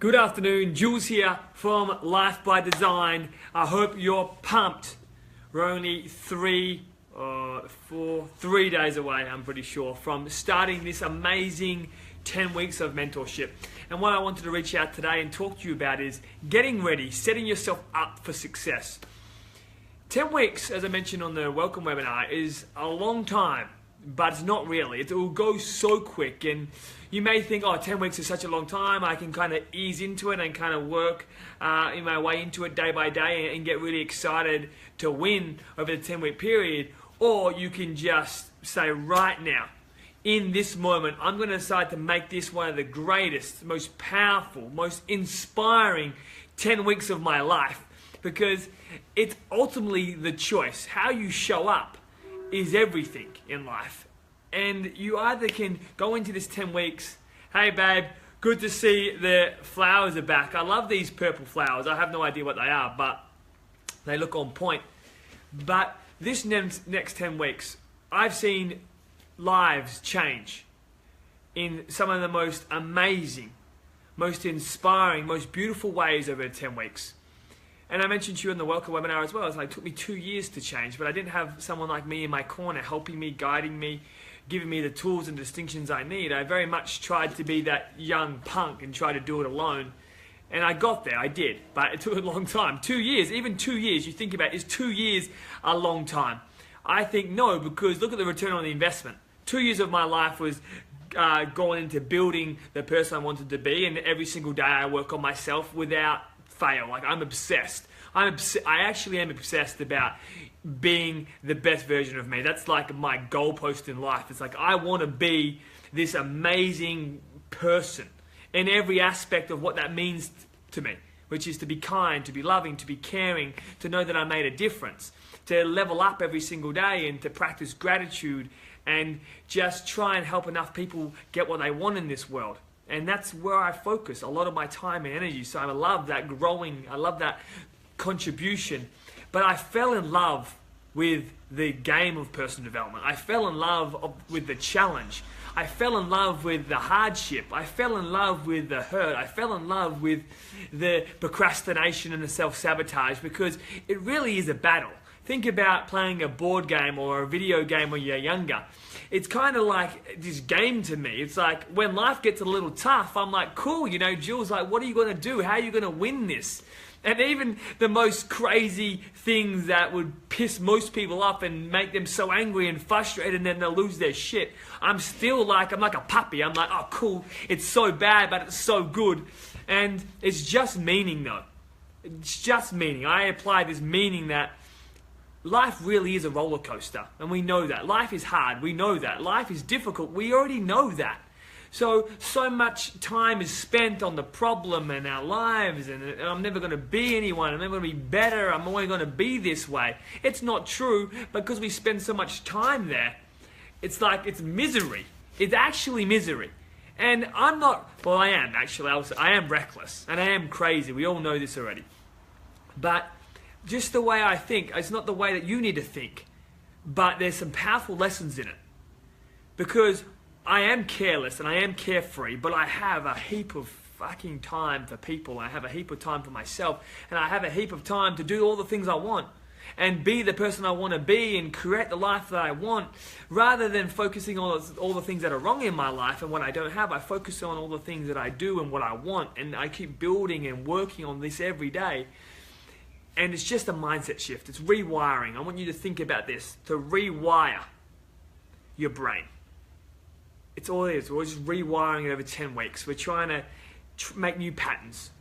Good afternoon, Jules here from Life by Design. I hope you're pumped. We're only 3 days away, I'm pretty sure, from starting this amazing 10 weeks of mentorship. And what I wanted to reach out today and talk to you about is getting ready, setting yourself up for success. 10 weeks, as I mentioned on the welcome webinar, is a long time, but it's not really. It will go so quick, and you may think, oh, 10 weeks is such a long time, I can kind of ease into it and kind of work in my way into it day by day and get really excited to win over the 10-week period. Or you can just say right now, in this moment, I'm going to decide to make this one of the greatest, most powerful, most inspiring 10 weeks of my life, because it's ultimately the choice. How you show up is everything in life. And you either can go into this 10 weeks, hey babe, good to see the flowers are back. I love these purple flowers. I have no idea what they are, but they look on point. But this next 10 weeks, I've seen lives change in some of the most amazing, most inspiring, most beautiful ways over 10 weeks. And I mentioned to you in the welcome webinar as well, it took me 2 years to change, but I didn't have someone like me in my corner helping me, guiding me, giving me the tools and distinctions I need. I very much tried to be that young punk and try to do it alone. And I got there, I did, but it took a long time. 2 years, even 2 years, you think about it, is 2 years a long time? I think no, because look at the return on the investment. 2 years of my life was going into building the person I wanted to be, and every single day I work on myself without fail. Like, I'm obsessed. I actually am obsessed about being the best version of me. That's like my goalpost in life. It's like I want to be this amazing person in every aspect of what that means to me, which is to be kind, to be loving, to be caring, to know that I made a difference, to level up every single day and to practice gratitude and just try and help enough people get what they want in this world. And that's where I focus a lot of my time and energy. So I love that growing, I love that contribution. But I fell in love with the game of personal development. I fell in love with the challenge. I fell in love with the hardship. I fell in love with the hurt. I fell in love with the procrastination and the self-sabotage, because it really is a battle. Think about playing a board game or a video game when you're younger. It's kind of like this game to me. It's like when life gets a little tough, I'm like, cool, you know, Jules, like, what are you going to do? How are you going to win this? And even the most crazy things that would piss most people off and make them so angry and frustrated and then they'll lose their shit, I'm still like, I'm like a puppy. I'm like, oh, cool, it's so bad, but it's so good. And it's just meaning, though. It's just meaning. I apply this meaning that life really is a roller coaster, and we know that. Life is hard, we know that. Life is difficult, we already know that. So much time is spent on the problem in our lives, and I'm never going to be anyone, I'm never going to be better, I'm only going to be this way. It's not true, because we spend so much time there. It's like, it's misery. It's actually misery. And I'm not, well, I am actually, I am reckless, and I am crazy. We all know this already. But just the way I think, it's not the way that you need to think, but there's some powerful lessons in it. Because I am careless and I am carefree, but I have a heap of fucking time for people. I have a heap of time for myself, and I have a heap of time to do all the things I want and be the person I want to be and create the life that I want, rather than focusing on all the things that are wrong in my life and what I don't have. I focus on all the things that I do and what I want, and I keep building and working on this every day. And it's just a mindset shift. It's rewiring. I want you to think about this, to rewire your brain. It's all it is. We're just rewiring it over 10 weeks. We're trying to make new patterns,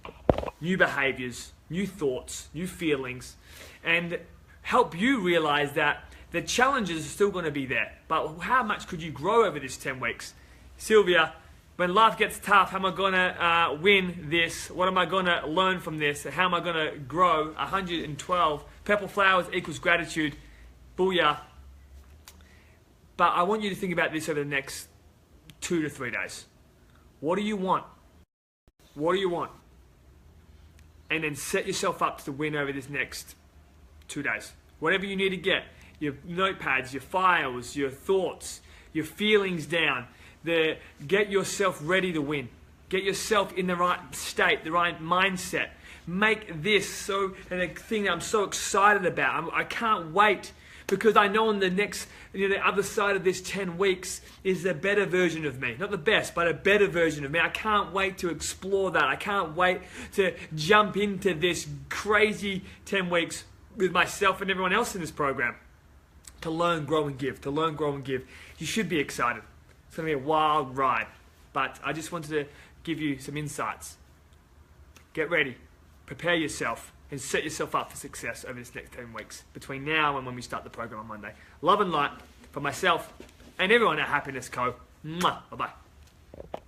new behaviors, new thoughts, new feelings, and help you realize that the challenges are still going to be there. But how much could you grow over this 10 weeks? Sylvia, when life gets tough, how am I going to win this? What am I going to learn from this? How am I going to grow? 112. Purple flowers equals gratitude. Booyah. But I want you to think about this over the next 2 to 3 days. What do you want? What do you want? And then set yourself up to win over this next 2 days. Whatever you need to get. Your notepads, your files, your thoughts, your feelings down. Get yourself ready to win. Get yourself in the right state, the right mindset. Make this a thing that I'm so excited about. I can't wait, because I know on the next, the other side of this 10 weeks is a better version of me. Not the best, but a better version of me. I can't wait to explore that. I can't wait to jump into this crazy 10 weeks with myself and everyone else in this program. To learn, grow, and give. To learn, grow, and give. You should be excited. It's going to be a wild ride. But I just wanted to give you some insights. Get ready. Prepare yourself. And set yourself up for success over this next 10 weeks. Between now and when we start the program on Monday. Love and light from myself and everyone at Happiness Co. Mwah. Bye-bye.